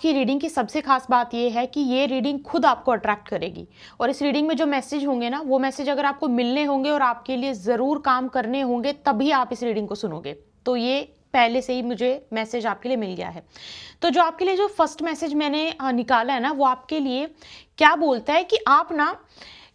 की रीडिंग की सबसे खास बात ये है कि ये रीडिंग खुद आपको अट्रैक्ट करेगी और इस रीडिंग में जो मैसेज होंगे ना, वो मैसेज अगर आपको मिलने होंगे और आपके लिए ज़रूर काम करने होंगे, तभी आप इस रीडिंग को सुनोगे। तो ये पहले से ही मुझे मैसेज आपके लिए मिल गया है। तो जो आपके लिए जो फर्स्ट मैसेज मैंने निकाला है ना, वो आपके लिए क्या बोलता है कि आप ना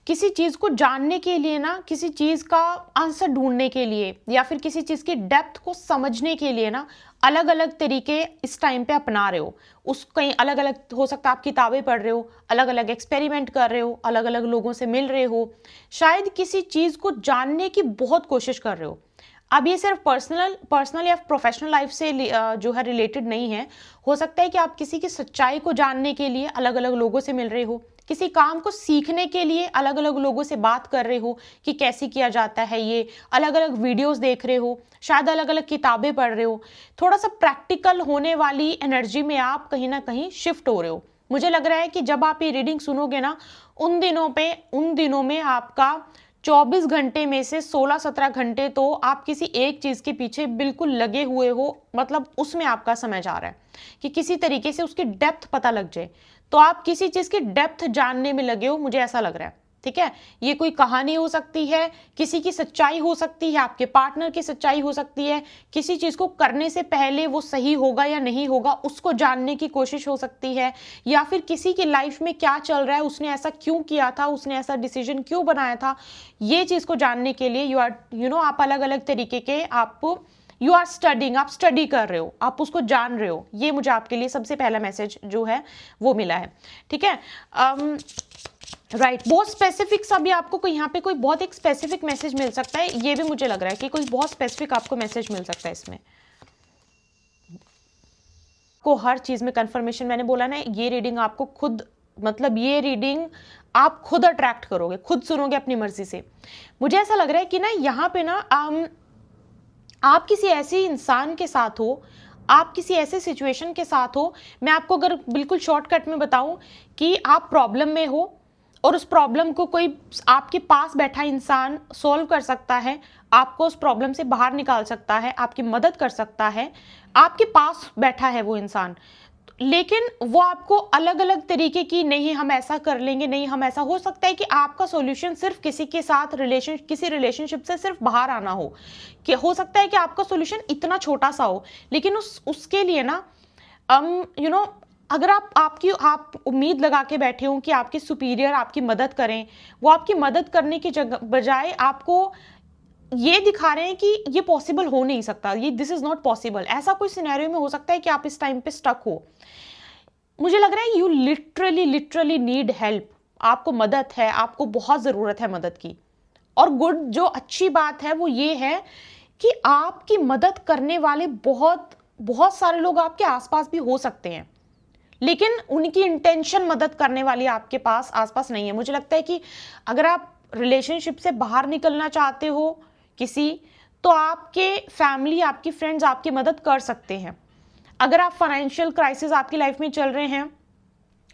किसी चीज़ को जानने के लिए ना, किसी चीज़ का आंसर ढूंढने के लिए या फिर किसी चीज़ की डेप्थ को समझने के लिए ना, अलग अलग तरीके इस टाइम पे अपना रहे हो। उस कहीं अलग अलग हो सकता है, आप किताबें पढ़ रहे हो, अलग अलग एक्सपेरिमेंट कर रहे हो, अलग अलग लोगों से मिल रहे हो, शायद किसी चीज़ को जानने की बहुत कोशिश कर रहे हो। अब ये सिर्फ पर्सनल या प्रोफेशनल लाइफ से जो है रिलेटेड नहीं है। हो सकता है कि आप किसी की सच्चाई को जानने के लिए अलग अलग लोगों से मिल रहे हो, किसी काम को सीखने के लिए अलग अलग लोगों से बात कर रहे हो कि कैसे किया जाता है, ये अलग अलग वीडियोस देख रहे हो, शायद अलग अलग किताबें पढ़ रहे हो। थोड़ा सा प्रैक्टिकल होने वाली एनर्जी में आप कहीं ना कहीं शिफ्ट हो रहे हो। मुझे लग रहा है कि जब आप ये रीडिंग सुनोगे ना, उन दिनों में आपका 24 घंटे में से 16-17 घंटे तो आप किसी एक चीज के पीछे बिल्कुल लगे हुए हो, मतलब उसमें आपका समय जा रहा है कि किसी तरीके से उसकी डेप्थ पता लग जाए। तो आप किसी चीज की डेप्थ जानने में लगे हो, मुझे ऐसा लग रहा है। ठीक है, ये कोई कहानी हो सकती है, किसी की सच्चाई हो सकती है, आपके पार्टनर की सच्चाई हो सकती है, किसी चीज को करने से पहले वो सही होगा या नहीं होगा उसको जानने की कोशिश हो सकती है, या फिर किसी की लाइफ में क्या चल रहा है, उसने ऐसा क्यों किया था, उसने ऐसा डिसीजन क्यों बनाया था। ये चीज को जानने के लिए आप अलग अलग तरीके के यू आर स्टडिंग, आप स्टडी कर रहे हो, आप उसको जान रहे हो। ये मुझे आपके लिए सबसे पहला मैसेज जो है वो मिला है। ठीक है, राइट, बहुत स्पेसिफिक सा भी आपको कोई यहाँ पे कोई बहुत एक स्पेसिफिक मैसेज मिल सकता है। ये भी मुझे लग रहा है कि कोई बहुत स्पेसिफिक आपको मैसेज मिल सकता है इसमें। को हर चीज में कंफर्मेशन, मैंने बोला ना, ये रीडिंग आपको खुद, मतलब ये रीडिंग आप खुद अट्रैक्ट करोगे, खुद सुनोगे अपनी मर्जी से। मुझे ऐसा लग रहा है कि ना यहाँ पे ना आप किसी ऐसे इंसान के साथ हो, आप किसी ऐसे सिचुएशन के साथ हो। मैं आपको अगर बिल्कुल शॉर्टकट में बताऊं कि आप प्रॉब्लम में हो और उस प्रॉब्लम को कोई आपके पास बैठा इंसान सॉल्व कर सकता है, आपको उस प्रॉब्लम से बाहर निकाल सकता है, आपकी मदद कर सकता है, आपके पास बैठा है वो इंसान। लेकिन वो आपको अलग अलग तरीके की, नहीं हम ऐसा कर लेंगे, नहीं हम ऐसा, हो सकता है कि आपका सॉल्यूशन सिर्फ किसी के साथ किसी रिलेशनशिप से सिर्फ बाहर आना हो, कि हो सकता है कि आपका सॉल्यूशन इतना छोटा सा हो, लेकिन उसके लिए ना अगर आप उम्मीद लगा के बैठे हो कि आपके सुपीरियर आपकी मदद करें, वो आपकी मदद करने की बजाय आपको ये दिखा रहे हैं कि ये पॉसिबल हो नहीं सकता, ये दिस इज नॉट पॉसिबल, ऐसा कोई सिनेरियो में हो सकता है कि आप इस टाइम पे स्टक हो। मुझे लग रहा है यू लिटरली नीड हेल्प, आपको मदद है, आपको बहुत जरूरत है मदद की। और जो अच्छी बात है वो ये है कि आपकी मदद करने वाले बहुत बहुत सारे लोग आपके आसपास भी हो सकते हैं, लेकिन उनकी इंटेंशन मदद करने वाली आपके पास आसपास नहीं है। मुझे लगता है कि अगर आप रिलेशनशिप से बाहर निकलना चाहते हो किसी, तो आपके फैमिली, आपकी फ्रेंड्स आपकी मदद कर सकते हैं। अगर आप फाइनेंशियल क्राइसिस आपकी लाइफ में चल रहे हैं,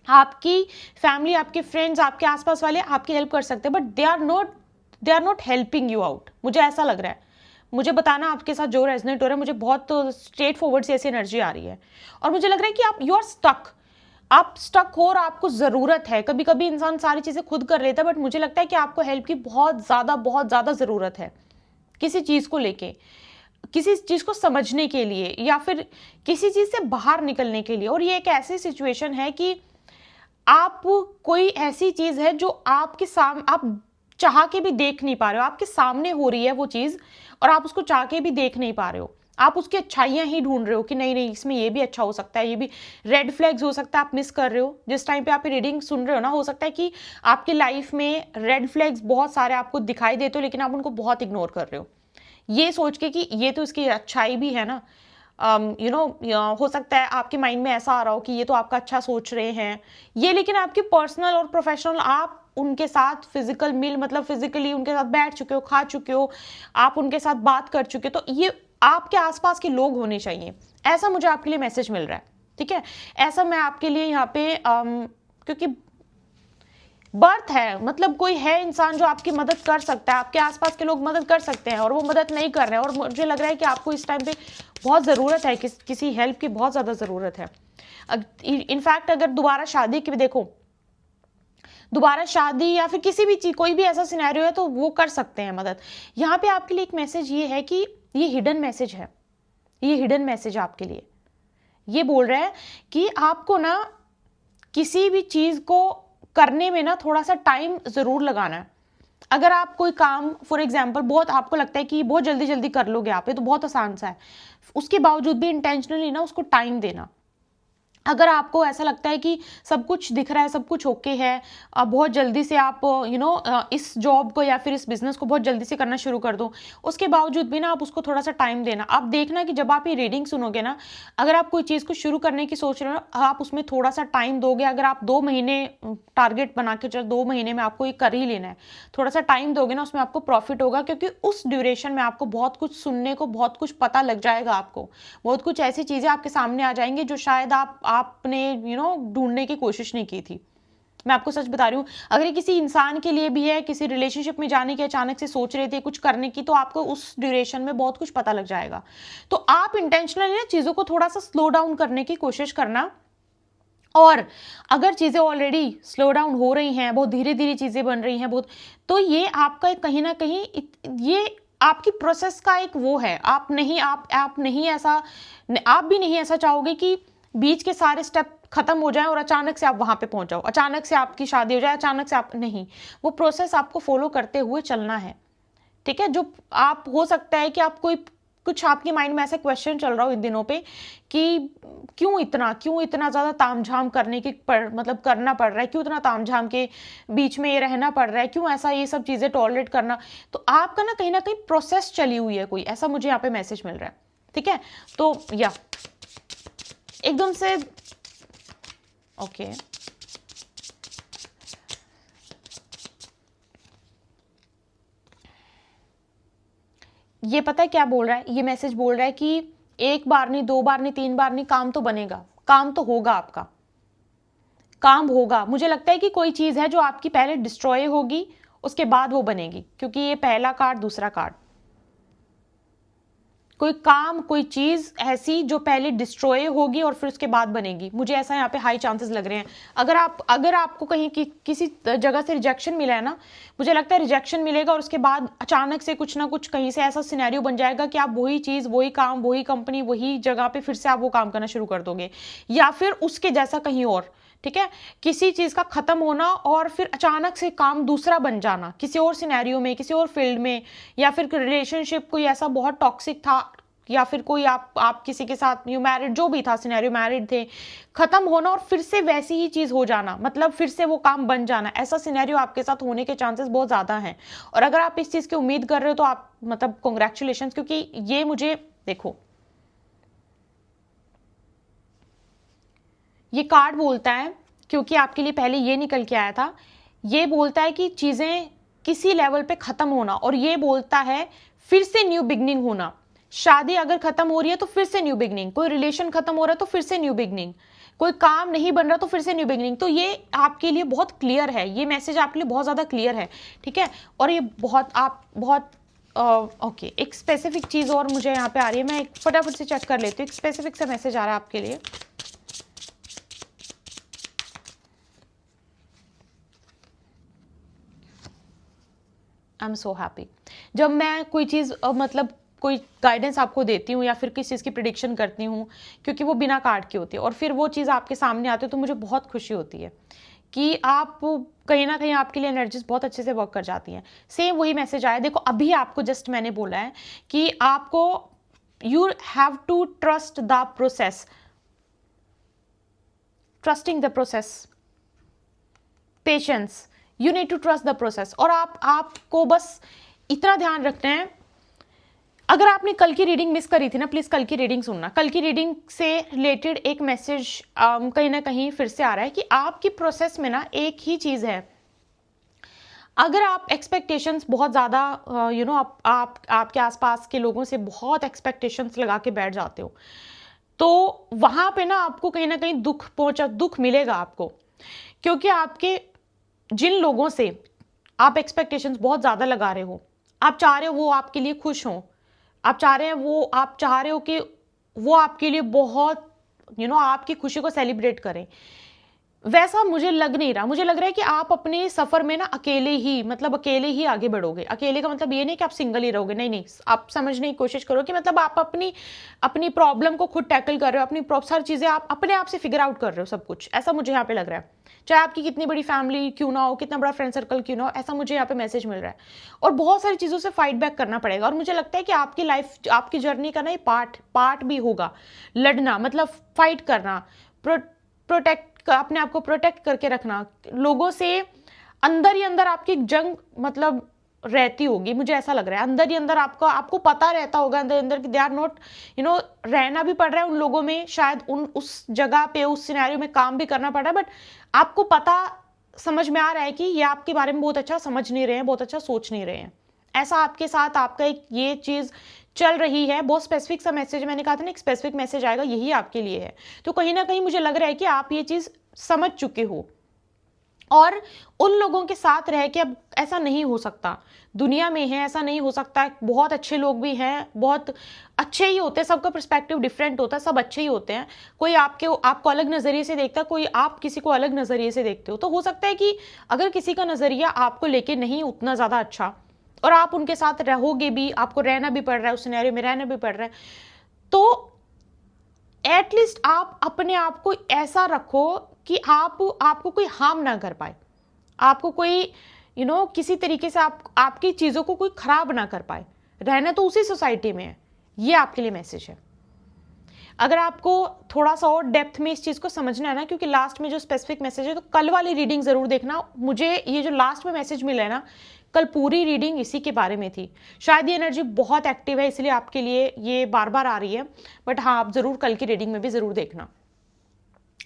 आपकी फैमिली, आपके फ्रेंड्स, आपके आसपास वाले आपकी हेल्प कर सकते हैं, but they are not helping you out. मुझे ऐसा लग रहा है, मुझे बताना आपके साथ जो रेजोनेट हो रहा है, मुझे बहुत स्ट्रेट फॉरवर्ड से ऐसी एनर्जी आ रही है। और मुझे लग रहा है कि यू आर आप स्टक हो और आपको जरूरत है। कभी कभी इंसान सारी चीजें खुद कर लेता है, बट मुझे लगता है कि आपको हेल्प की बहुत ज्यादा जरूरत है, किसी चीज को लेके, किसी चीज को समझने के लिए, या फिर किसी चीज से बाहर निकलने के लिए। और ये एक ऐसी सिचुएशन है कि आप, कोई ऐसी चीज है जो आपके सामने, आप चाह के भी देख नहीं पा रहे हो, आपके सामने हो रही है वो चीज और आप उसको चाह के भी देख नहीं पा रहे हो। आप उसकी अच्छाइयां ही ढूंढ रहे हो कि नहीं इसमें ये भी अच्छा हो सकता है, ये भी, रेड फ्लैग्स हो सकता है आप मिस कर रहे हो। जिस टाइम पे आप रीडिंग सुन रहे हो ना, हो सकता है कि आपकी लाइफ में रेड फ्लैग्स बहुत सारे आपको दिखाई देते हो, लेकिन आप उनको बहुत इग्नोर कर रहे हो, ये सोच के कि ये तो इसकी अच्छाई भी है ना। हो सकता है आपके माइंड में ऐसा आ रहा हो कि ये तो आपका अच्छा सोच रहे हैं ये, लेकिन आपकी पर्सनल और प्रोफेशनल, आप उनके साथ फिजिकल मील, मतलब फिजिकली उनके साथ बैठ चुके हो, खा चुके हो, आप उनके साथ बात कर चुके हो, तो ये आपके आसपास के लोग होने चाहिए, ऐसा मुझे आपके लिए मैसेज मिल रहा है। ठीक है, ऐसा मैं आपके लिए यहाँ पे क्योंकि बर्थ है, मतलब कोई है इंसान जो आपकी मदद कर सकता है, आपके आसपास के लोग मदद कर सकते हैं और वो मदद नहीं कर रहे हैं, और मुझे लग रहा है कि आपको इस टाइम पे बहुत ज़रूरत है, किसी हेल्प की बहुत ज़्यादा ज़रूरत है। इनफैक्ट अगर दोबारा शादी की भी देखो, दोबारा शादी या फिर किसी भी चीज, कोई भी ऐसा सिनेरियो है तो वो कर सकते हैं मदद। यहाँ पे आपके लिए एक मैसेज ये है कि ये हिडन मैसेज है, ये हिडन मैसेज आपके लिए ये बोल रहा है कि आपको ना किसी भी चीज को करने में ना थोड़ा सा टाइम जरूर लगाना है। अगर आप कोई काम फॉर एग्जाम्पल बहुत आपको लगता है कि बहुत जल्दी जल्दी कर लोगे आप, ये तो बहुत आसान सा है, उसके बावजूद भी इंटेंशनली ना उसको टाइम देना। अगर आपको ऐसा लगता है कि सब कुछ दिख रहा है, सब कुछ ओके है, बहुत जल्दी से आप इस जॉब को या फिर इस बिजनेस को बहुत जल्दी से करना शुरू कर दो, उसके बावजूद भी ना आप उसको थोड़ा सा टाइम देना। आप देखना कि जब आप ये रीडिंग सुनोगे ना, अगर आप कोई चीज़ को शुरू करने की सोच रहे हो, आप उसमें थोड़ा सा टाइम दोगे। अगर आप 2 महीने टारगेट बना के चलो, 2 महीने में आपको ये कर ही लेना है, थोड़ा सा टाइम दोगे ना, उसमें आपको प्रॉफिट होगा, क्योंकि उस ड्यूरेशन में आपको बहुत कुछ सुनने को, बहुत कुछ पता लग जाएगा। आपको बहुत कुछ ऐसी चीज़ें आपके सामने आ जाएंगी जो शायद आपने ढूंढने की कोशिश नहीं की थी। मैं आपको सच बता रही हूँ, अगर ये किसी इंसान के लिए भी है, किसी रिलेशनशिप में जाने की अचानक से सोच रहे थे कुछ करने की, तो आपको उस ड्यूरेशन में बहुत कुछ पता लग जाएगा। तो आप इंटेंशनली ना चीजों को थोड़ा सा स्लो डाउन करने की कोशिश करना। और अगर चीजें ऑलरेडी स्लो डाउन हो रही हैं, बहुत धीरे धीरे चीजें बन रही हैं बहुत, तो ये आपका कहीं ना कहीं ये आपकी प्रोसेस का एक वो है। आप नहीं ऐसा, आप भी नहीं ऐसा चाहोगे कि बीच के सारे स्टेप खत्म हो जाए और अचानक से आप वहां पे पहुंच जाओ, अचानक से आपकी शादी हो जाए, अचानक से आप नहीं, वो प्रोसेस आपको फॉलो करते हुए चलना है। ठीक है, जो आप हो सकता है कि आप कुछ आपके माइंड में ऐसा क्वेश्चन चल रहा हो इन दिनों पे कि क्यों इतना ज्यादा तामझाम करने की मतलब करना पड़ रहा है, क्यों इतना तामझाम के बीच में ये रहना पड़ रहा है, क्यों ऐसा ये सब चीजें टॉलरेट करना। तो आपका ना कहीं प्रोसेस चली हुई है कोई, ऐसा मुझे यहाँ पे मैसेज मिल रहा है। ठीक है, तो या एकदम से ओके ये पता है क्या बोल रहा है, ये मैसेज बोल रहा है कि 1 बार नहीं, 2 बार नहीं, 3 बार नहीं, काम तो बनेगा, काम तो होगा, आपका काम होगा। मुझे लगता है कि कोई चीज है जो आपकी पहले डिस्ट्रॉय होगी, उसके बाद वो बनेगी, क्योंकि ये पहला कार्ड, दूसरा कार्ड, कोई काम, कोई चीज ऐसी जो पहले डिस्ट्रॉय होगी और फिर उसके बाद बनेगी। मुझे ऐसा यहाँ पे हाई चांसेस लग रहे हैं। अगर आपको कहीं किसी जगह से रिजेक्शन मिला है ना, मुझे लगता है रिजेक्शन मिलेगा और उसके बाद अचानक से कुछ ना कुछ कहीं से ऐसा सिनेरियो बन जाएगा कि आप वही चीज, वही काम, वही कंपनी, वही जगह पे फिर से आप वो काम करना शुरू कर दोगे, या फिर उसके जैसा कहीं और। ठीक है, किसी चीज का खत्म होना और फिर अचानक से काम दूसरा बन जाना, किसी और सिनेरियो में, किसी और फील्ड में, या फिर रिलेशनशिप कोई ऐसा बहुत टॉक्सिक था, या फिर कोई आप किसी के साथ न्यू मैरिड जो भी था सिनेरियो, मैरिड थे, खत्म होना और फिर से वैसी ही चीज हो जाना, मतलब फिर से वो काम बन जाना, ऐसा सिनेरियो आपके साथ होने के चांसेस बहुत ज्यादा हैं। और अगर आप इस चीज की उम्मीद कर रहे हो तो आप मतलब कॉन्ग्रेचुलेशन, क्योंकि ये मुझे देखो, ये कार्ड बोलता है, क्योंकि आपके लिए पहले ये निकल के आया था, ये बोलता है कि चीजें किसी लेवल पे खत्म होना, और ये बोलता है फिर से न्यू बिगनिंग होना। शादी अगर खत्म हो रही है तो फिर से न्यू बिगनिंग, कोई रिलेशन खत्म हो रहा है तो फिर से न्यू बिगनिंग, कोई काम नहीं बन रहा तो फिर से न्यू बिगनिंग। तो ये आपके लिए बहुत क्लियर है, ये मैसेज आपके लिए बहुत ज्यादा क्लियर है। ठीक है, और ये बहुत ओके, एक स्पेसिफिक चीज और मुझे यहाँ पे आ रही है, मैं फटाफट से चेक कर लेती हूँ। एक स्पेसिफिक सा मैसेज आ रहा है आपके लिए। I am so happy. जब मैं कोई चीज़ मतलब कोई गाइडेंस आपको देती हूँ या फिर किसी चीज़ की प्रिडिक्शन करती हूँ, क्योंकि वो बिना कार्ड की होती है, और फिर वो चीज़ आपके सामने आती है, तो मुझे बहुत खुशी होती है कि आप कहीं ना कहीं आपके लिए एनर्जीज बहुत अच्छे से वर्क कर जाती हैं। सेम वही मैसेज आया, देखो अभी आपको जस्ट मैंने बोला है कि आपको you have to trust the process, trusting the process, patience, you need to trust the process. और आपको बस इतना ध्यान रखना है, अगर आपने कल की रीडिंग मिस करी थी ना, प्लीज कल की रीडिंग सुनना। कल की रीडिंग से रिलेटेड एक मैसेज कहीं ना कहीं फिर से आ रहा है कि आपकी प्रोसेस में ना एक ही चीज है, अगर आप एक्सपेक्टेशंस बहुत ज़्यादा आपके आसपास के लोगों से बहुत एक्सपेक्टेशंस लगा के बैठ जाते हो, तो वहां पे ना आपको कहीं ना कहीं दुख मिलेगा आपको, क्योंकि आपके जिन लोगों से आप एक्सपेक्टेशंस बहुत ज़्यादा लगा रहे हो, आप चाह रहे हो वो आपके लिए खुश हो, आप चाह रहे हो कि वो आपके लिए बहुत आपकी खुशी को सेलिब्रेट करें। वैसा मुझे लग नहीं रहा। मुझे लग रहा है कि आप अपने सफर में ना अकेले ही आगे बढ़ोगे। अकेले का मतलब ये नहीं कि आप सिंगल ही रहोगे, नहीं नहीं, आप समझने की कोशिश करो कि मतलब आप अपनी अपनी प्रॉब्लम को खुद टैकल कर रहे हो, अपनी सारी चीजें आप अपने आप से फिगर आउट कर रहे हो सब कुछ, ऐसा मुझे यहाँ पे लग रहा है। चाहे आपकी कितनी बड़ी फैमिली क्यों ना हो, कितना बड़ा फ्रेंड सर्कल क्यों ना हो, ऐसा मुझे यहाँ पे मैसेज मिल रहा है। और बहुत सारी चीजों से फाइट बैक करना पड़ेगा, और मुझे लगता है कि आपकी लाइफ, आपकी जर्नी का ना ये पार्ट भी होगा लड़ना, मतलब फाइट करना, प्रोटेक्ट, अपने आप को प्रोटेक्ट करके रखना। लोगों से अंदर ही अंदर आपकी जंग मतलब रहती होगी, मुझे ऐसा लग रहा है। अंदर ही अंदर आपको पता रहता होगा अंदर अंदर कि दे आर नॉट, रहना भी पड़ रहा है उन लोगों में, शायद उस जगह पे, उस सिनेरियो में काम भी करना पड़ रहा है, बट आपको पता समझ में आ रहा है कि ये आपके बारे में बहुत अच्छा समझ नहीं रहे हैं, बहुत अच्छा सोच नहीं रहे हैं। ऐसा आपके साथ आपका एक ये चीज चल रही है। बहुत स्पेसिफिक सा मैसेज, मैंने कहा था ना एक स्पेसिफिक मैसेज आएगा, यही आपके लिए है। तो कहीं ना कहीं मुझे लग रहा है कि आप ये चीज समझ चुके हो, और उन लोगों के साथ रह के अब ऐसा नहीं हो सकता। दुनिया में है, ऐसा नहीं हो सकता। बहुत अच्छे लोग भी हैं, बहुत अच्छे ही होते हैं, सबका पर्सपेक्टिव डिफरेंट होता है, सब अच्छे ही होते हैं। कोई आपको अलग नजरिए से देखता है, कोई आप किसी को अलग नजरिए से देखते हो। तो हो सकता है कि अगर किसी का नजरिया आपको लेके नहीं उतना ज्यादा अच्छा, और आप उनके साथ रहोगे भी, आपको रहना भी पड़ रहा है, उस सिनेरियो में रहना भी पड़ रहा है, तो एटलीस्ट आप अपने आप को ऐसा रखो कि आपको कोई हार्म ना कर पाए, आपको कोई किसी तरीके से आपकी चीजों को कोई खराब ना कर पाए। रहना तो उसी सोसाइटी में है। ये आपके लिए मैसेज है। अगर आपको थोड़ा सा और डेप्थ में इस चीज को समझना है ना, क्योंकि लास्ट में जो स्पेसिफिक मैसेज है, तो कल वाली रीडिंग जरूर देखना। मुझे ये जो लास्ट में मैसेज मिला है ना, कल पूरी रीडिंग इसी के बारे में थी। शायद ये एनर्जी बहुत एक्टिव है, इसलिए आपके लिए ये बार बार आ रही है, बट हाँ, आप जरूर कल की रीडिंग में भी जरूर देखना।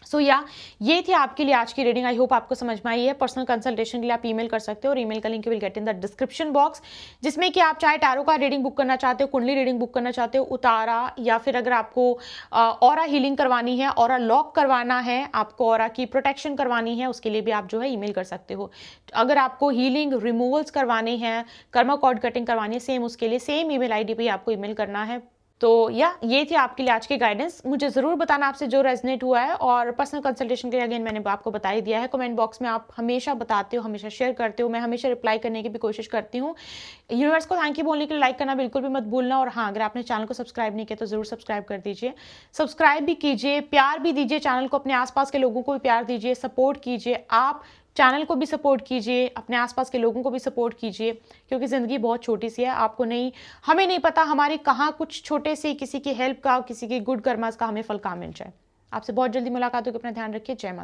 सो ये थी आपके लिए आज की रीडिंग। आई होप आपको समझ में आई है। पर्सनल कंसल्टेशन के लिए आप ईमेल कर सकते हो, और ईमेल का link will get in the description box, जिसमें कि आप चाहे टैरो का रीडिंग बुक करना चाहते हो, कुंडली रीडिंग बुक करना चाहते हो, उतारा, या फिर अगर आपको ऑरा हीलिंग करवानी है, ऑरा लॉक करवाना है, आपको ऑरा की प्रोटेक्शन करवानी है, उसके लिए भी आप जो है ईमेल कर सकते हो। अगर आपको हीलिंग रिमूवल्स करवाने हैं, कर्मा कॉर्ड कटिंग करवानी है, सेम उसके लिए सेम ईमेल आईडी पे आपको ईमेल करना है। तो ये थी आपके लिए आज की गाइडेंस। मुझे जरूर बताना आपसे जो रेजनेट हुआ है, और पर्सनल कंसल्टेशन के लिए अगेन मैंने आपको बता ही दिया है। कमेंट बॉक्स में आप हमेशा बताते हो, हमेशा शेयर करते हो, मैं हमेशा रिप्लाई करने की भी कोशिश करती हूँ। यूनिवर्स को थैंक यू बोलने के लिए लाइक करना बिल्कुल भी मत भूलना, और हाँ, अगर आपने चैनल को सब्सक्राइब नहीं किया तो जरूर सब्सक्राइब कर दीजिए, सब्सक्राइब भी कीजिए, प्यार भी दीजिए चैनल को, अपने आसपास के लोगों को भी प्यार दीजिए, सपोर्ट कीजिए, आप चैनल को भी सपोर्ट कीजिए, अपने आसपास के लोगों को भी सपोर्ट कीजिए, क्योंकि ज़िंदगी बहुत छोटी सी है। हमें नहीं पता हमारी कहाँ कुछ छोटे से किसी की हेल्प का, किसी की गुड कर्मास का हमें फल कहाँ मिल जाए। आपसे बहुत जल्दी मुलाकात होगी। अपना ध्यान रखिए। जय माता।